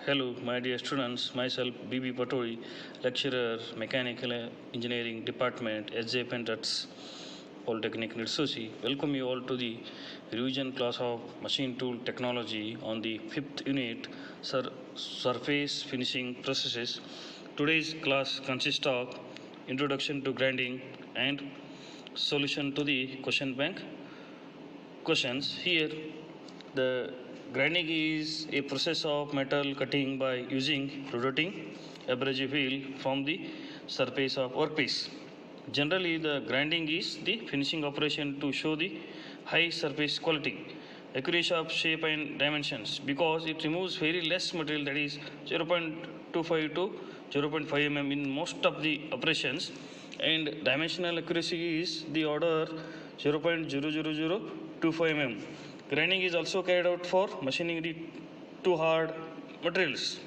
Hello, my dear students. Myself, B.B. Patori, lecturer, Mechanical Engineering Department, S.J. Pentats, Polytechnic Nirsusi. Welcome you all to the revision class of Machine Tool Technology on the 5th unit, Surface Finishing Processes. Today's class consists of Introduction to Grinding and Solution to the Question Bank questions. Here, the grinding is a process of metal cutting by using rotating abrasive wheel from the surface of workpiece. Generally, the grinding is the finishing operation to show the high surface quality, accuracy of shape and dimensions, because it removes very less material, that is 0.25 to 0.5 mm in most of the operations, and dimensional accuracy is the order 0.00025 mm. Grinding is also carried out for machining the two hard materials.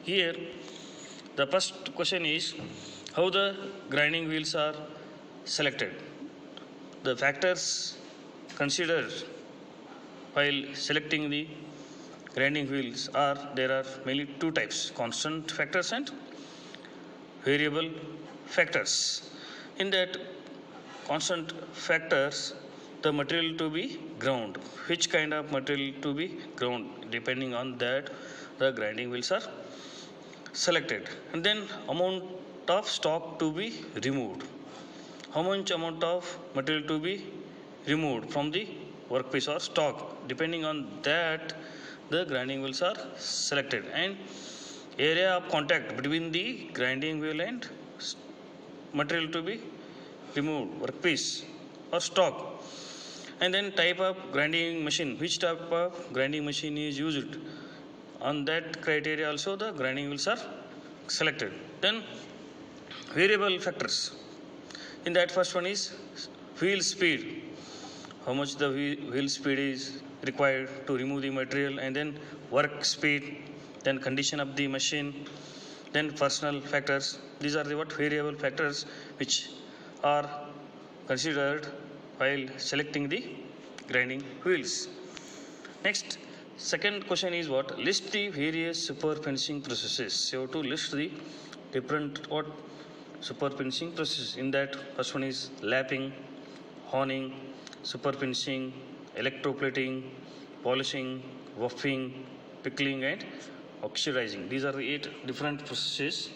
Here, the first question is how the grinding wheels are selected. The factors considered while selecting the grinding wheels are there are mainly two types: constant factors and variable factors. In that constant factors, the material to be ground, which kind of material to be ground, depending on that the grinding wheels are selected. And then amount of stock to be removed, how much amount of material to be removed from the workpiece or stock, depending on that the grinding wheels are selected. And area of contact between the grinding wheel and material to be removed, workpiece or stock. And then type of grinding machine, which type of grinding machine is used. On that criteria also the grinding wheels are selected. Then variable factors. In that first one is wheel speed, how much the wheel speed is required to remove the material, and then work speed, then condition of the machine, then personal factors. These are the what variable factors which are considered while selecting the grinding wheels. Next, second question is what? List the various super finishing processes. So to list the different what super finishing processes. In that first one is lapping, honing, super finishing, electroplating, polishing, buffing, pickling, and oxidizing. These are the 8 different processes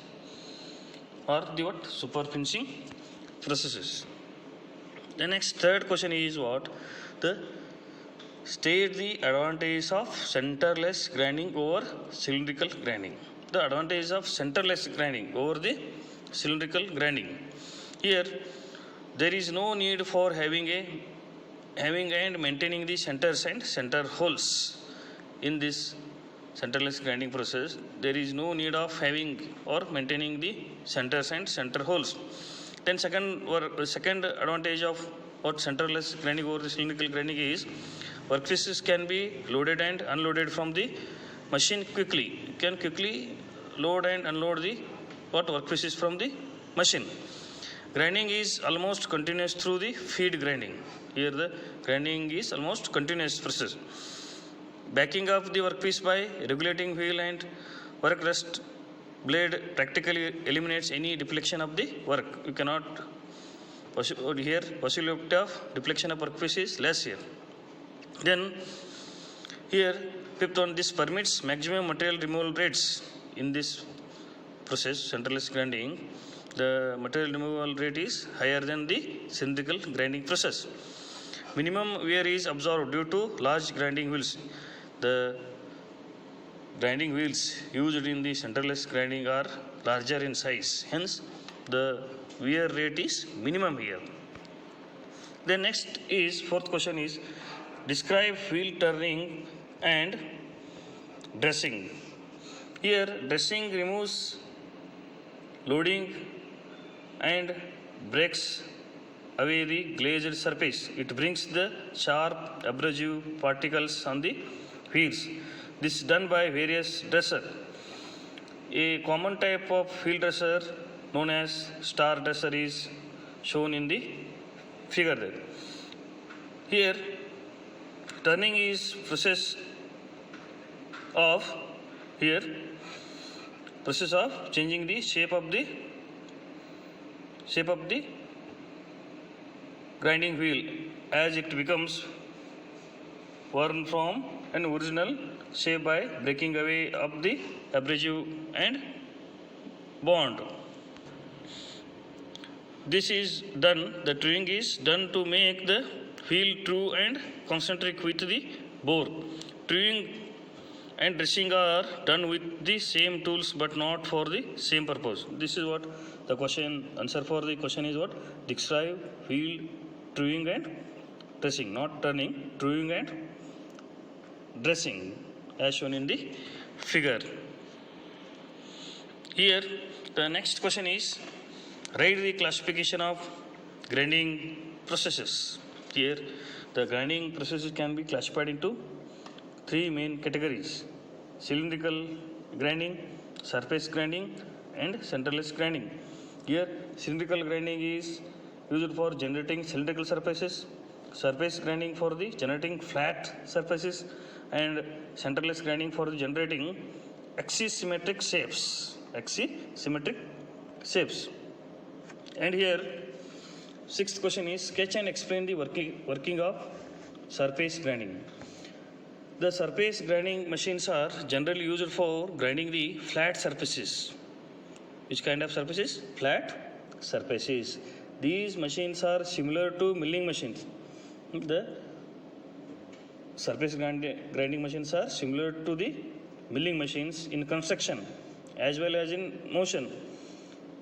or the what super finishing processes. The next third question is what? The state the advantage of centerless grinding over cylindrical grinding. The advantage of centerless grinding over the cylindrical grinding. Here, there is no need for having and maintaining the centers and center holes. In this centerless grinding process, there is no need of having or maintaining the centers and center holes. Then second advantage of what centerless grinding over the cylindrical grinding is workpieces can be loaded and unloaded from the machine quickly. You can quickly load and unload the what workpieces from the machine. Grinding is almost continuous through the feed grinding. Here the grinding is almost continuous process. Backing up the workpiece by regulating wheel and work rest blade practically eliminates any deflection of the work. You cannot here possibility of deflection of workpiece is less here. Then here fifth one, this permits maximum material removal rates. In this process centerless grinding, the material removal rate is higher than the cylindrical grinding process. Minimum wear is absorbed due to large grinding wheels. The grinding wheels used in the centerless grinding are larger in size, hence the wear rate is minimum here. The next is fourth question is describe wheel turning and dressing. Here dressing removes loading and breaks away the glazed surface. It brings the sharp abrasive particles on the wheels. This is done by various dresser. A common type of wheel dresser known as star dresser is shown in the figure there. Here, turning is process of Here, process of changing the shape of the grinding wheel as it becomes worn from an original shape by breaking away of the abrasive and bond. This is done, the truing is done to make the wheel true and concentric with the bore. Truing and dressing are done with the same tools but not for the same purpose. This is what the answer for the question is what? Describe wheel truing and dressing, not turning, truing and dressing as shown in the figure. Here the next question is write the classification of grinding processes. Here the grinding processes can be classified into three main categories: cylindrical grinding, surface grinding and centerless grinding. Here cylindrical grinding is used for generating cylindrical surfaces, surface grinding for the generating flat surfaces, and centerless grinding for the generating axisymmetric shapes. And here sixth question is sketch and explain the working of surface grinding. The surface grinding machines are generally used for grinding the flat surfaces. Which kind of surfaces? Flat surfaces. These machines are similar to milling machines. The surface grinding machines are similar to the milling machines in construction as well as in motion.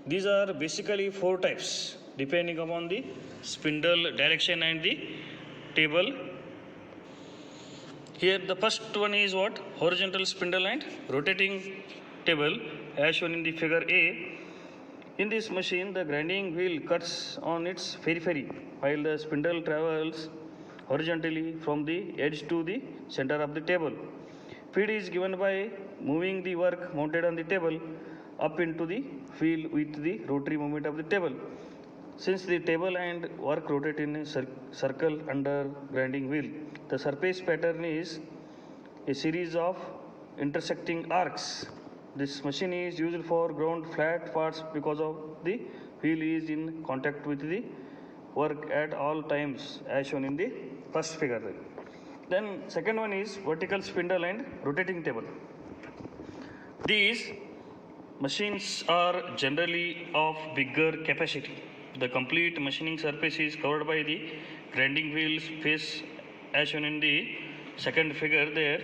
These are basically four types depending upon the spindle direction and the table. Here the first one is what? Horizontal spindle and rotating table as shown in the figure A. In this machine the grinding wheel cuts on its periphery while the spindle travels horizontally from the edge to the center of the table. Feed is given by moving the work mounted on the table up into the wheel with the rotary movement of the table. Since the table and work rotate in a circle under grinding wheel, the surface pattern is a series of intersecting arcs. This machine is used for ground flat parts because of the wheel is in contact with the work at all times as shown in the first figure. Then second one is vertical spindle and rotating table. These machines are generally of bigger capacity. The complete machining surface is covered by the grinding wheel's face as shown in the second figure there.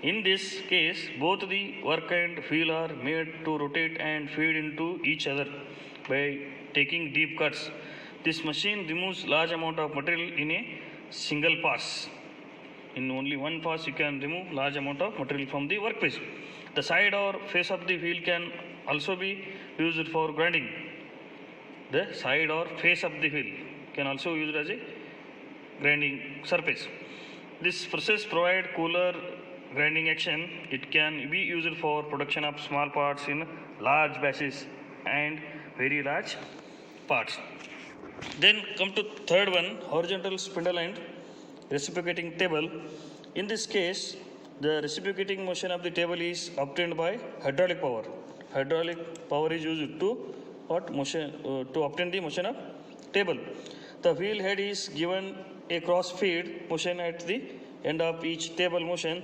In this case, both the work and wheel are made to rotate and feed into each other by taking deep cuts. This machine removes large amount of material in a single pass. In only one pass you can remove large amount of material from the workpiece. The side or face of the wheel can also be used for grinding. The side or face of the wheel can also be used as a grinding surface. This process provides cooler grinding action. It can be used for production of small parts in large batches and very large parts. Then come to third one, horizontal spindle and reciprocating table. In this case, the reciprocating motion of the table is obtained by hydraulic power. Hydraulic power is used to to obtain the motion of table. The wheel head is given a cross feed motion at the end of each table motion.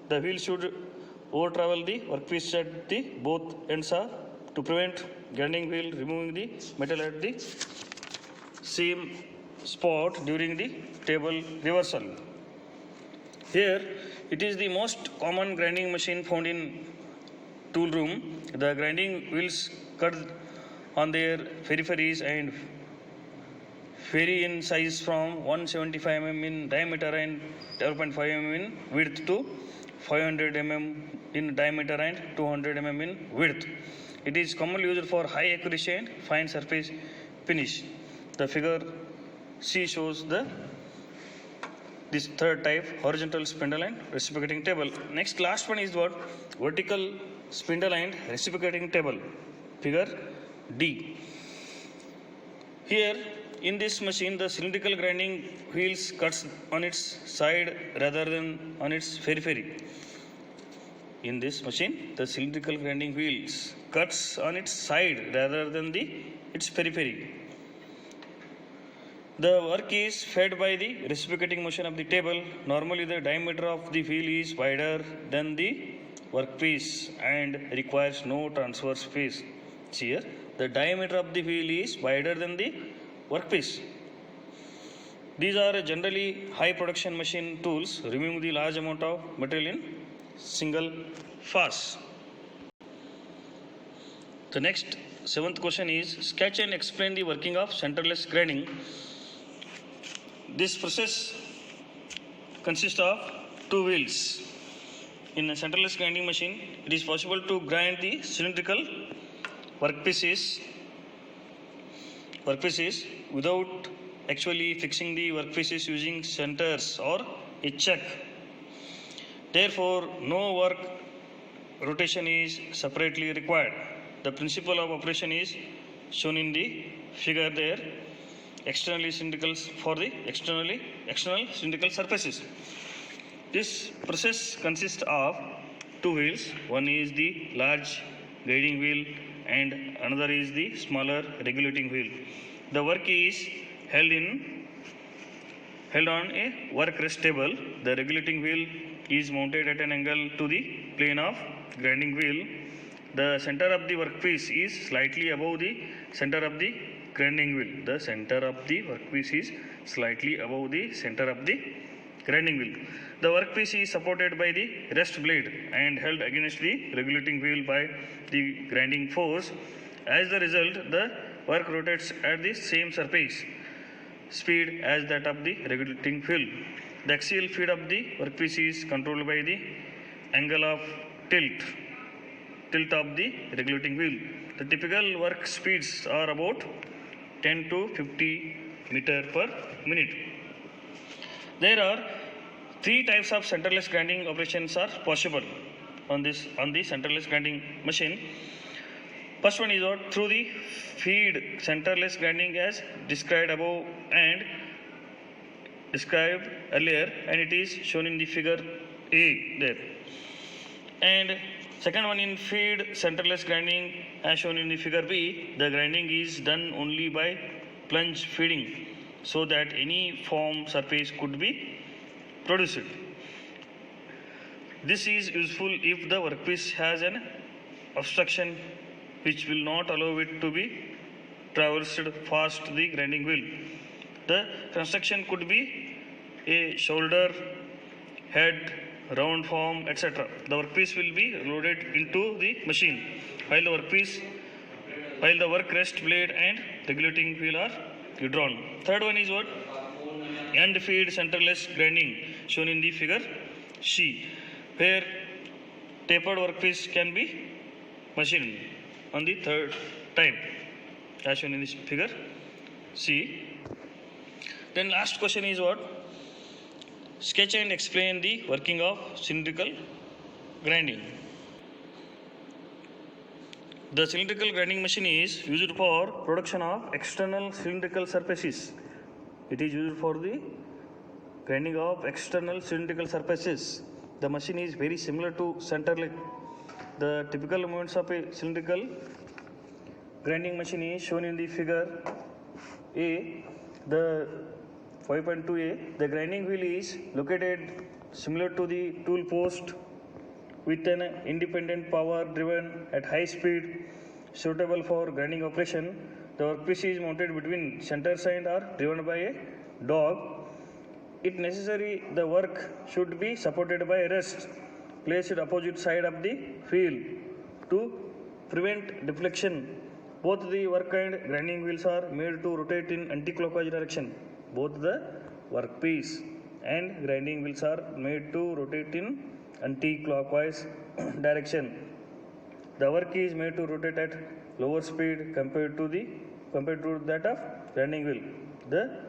The wheel should over travel the workpiece at the both ends to prevent grinding wheel removing the metal at the same spot during the table reversal. Here it is the most common grinding machine found in tool room. The grinding wheels cut on their peripheries and vary in size from 175 mm in diameter and 12.5 mm in width to 500 mm in diameter and 200 mm in width. It is commonly used for high accuracy and fine surface finish. The figure C shows this third type, horizontal spindle and reciprocating table. Next, last one is what? Vertical spindle and reciprocating table. Figure D. Here, in this machine, the cylindrical grinding wheels cuts on its side rather than on its periphery. In this machine, the cylindrical grinding wheels cuts on its side rather than its periphery. The work is fed by the reciprocating motion of the table. Normally, the diameter of the wheel is wider than the workpiece and requires no transverse space. Here, the diameter of the wheel is wider than the workpiece. These are generally high production machine tools, removing the large amount of material in single pass. The next seventh question is sketch and explain the working of centerless grinding. This process consists of two wheels. In a centerless grinding machine, it is possible to grind the cylindrical workpieces without actually fixing the workpieces using centers or a chuck. Therefore, no work rotation is separately required. The principle of operation is shown in the figure there. External cylindrical surfaces. This process consists of two wheels. One is the large guiding wheel and another is the smaller regulating wheel. The work is held on a work rest table. The regulating wheel is mounted at an angle to the plane of grinding wheel. The center of the workpiece is slightly above the center of the grinding wheel. The center of the workpiece is slightly above the center of the grinding wheel. The workpiece is supported by the rest blade and held against the regulating wheel by the grinding force. As the result, the work rotates at the same surface speed as that of the regulating wheel. The axial feed of the workpiece is controlled by the angle of tilt of the regulating wheel. The typical work speeds are about 10 to 50 meter per minute. There are three types of centerless grinding operations are possible on the centerless grinding machine. First one is through the feed centerless grinding as described above and described earlier, and it is shown in the figure A there. And second one in feed centerless grinding as shown in the figure B, the grinding is done only by plunge feeding so that any form surface could be produced. This is useful if the workpiece has an obstruction which will not allow it to be traversed past the grinding wheel. The construction could be a shoulder, head, round form, etc. The workpiece will be loaded into the machine while the work rest blade and regulating wheel are withdrawn. Third one is end feed centerless grinding shown in the figure C, where tapered workpiece can be machined on the third type as shown in this figure C. Then last question is sketch and explain the working of cylindrical grinding. The cylindrical grinding machine is used for production of external cylindrical surfaces. It is used for the grinding of external cylindrical surfaces. The machine is very similar to centerless. The typical movements of a cylindrical grinding machine is shown in the figure A. The 5.2a, the grinding wheel is located similar to the tool post with an independent power driven at high speed suitable for grinding operation. The workpiece is mounted between centers and are driven by a dog. If necessary, the work should be supported by a rest placed opposite side of the wheel to prevent deflection. Both the work and grinding wheels are made to rotate in anti-clockwise direction. Both the workpiece and grinding wheels are made to rotate in anti-clockwise direction. The work is made to rotate at lower speed compared to that of grinding wheel. The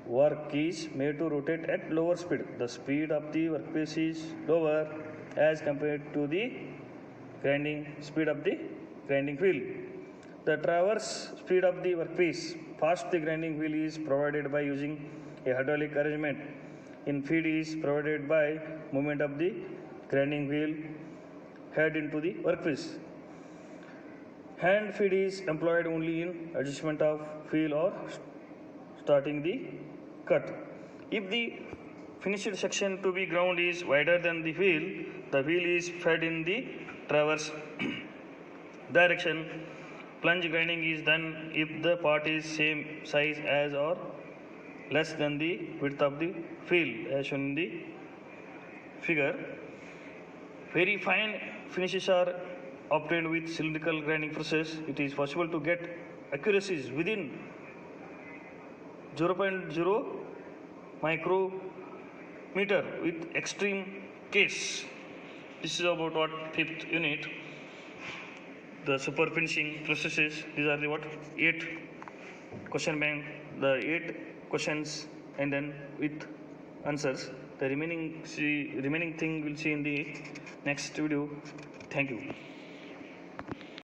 work is made to rotate at lower speed. The speed of the workpiece is lower as compared to the speed of the grinding wheel. The traverse speed of the workpiece past the grinding wheel is provided by using a hydraulic arrangement. In feed is provided by movement of the grinding wheel head into the workpiece. Hand feed is employed only in adjustment of wheel or starting the cut. If the finished section to be ground is wider than the wheel is fed in the traverse direction. Plunge grinding is done if the part is same size as or less than the width of the wheel as shown in the figure. Very fine finishes are obtained with cylindrical grinding process. It is possible to get accuracies within 0.0 micrometer with extreme case. This is about what fifth unit. The super finishing processes. These are the what 8 question bank. The 8 questions and then with answers. The remaining thing we'll see in the next video. Thank you.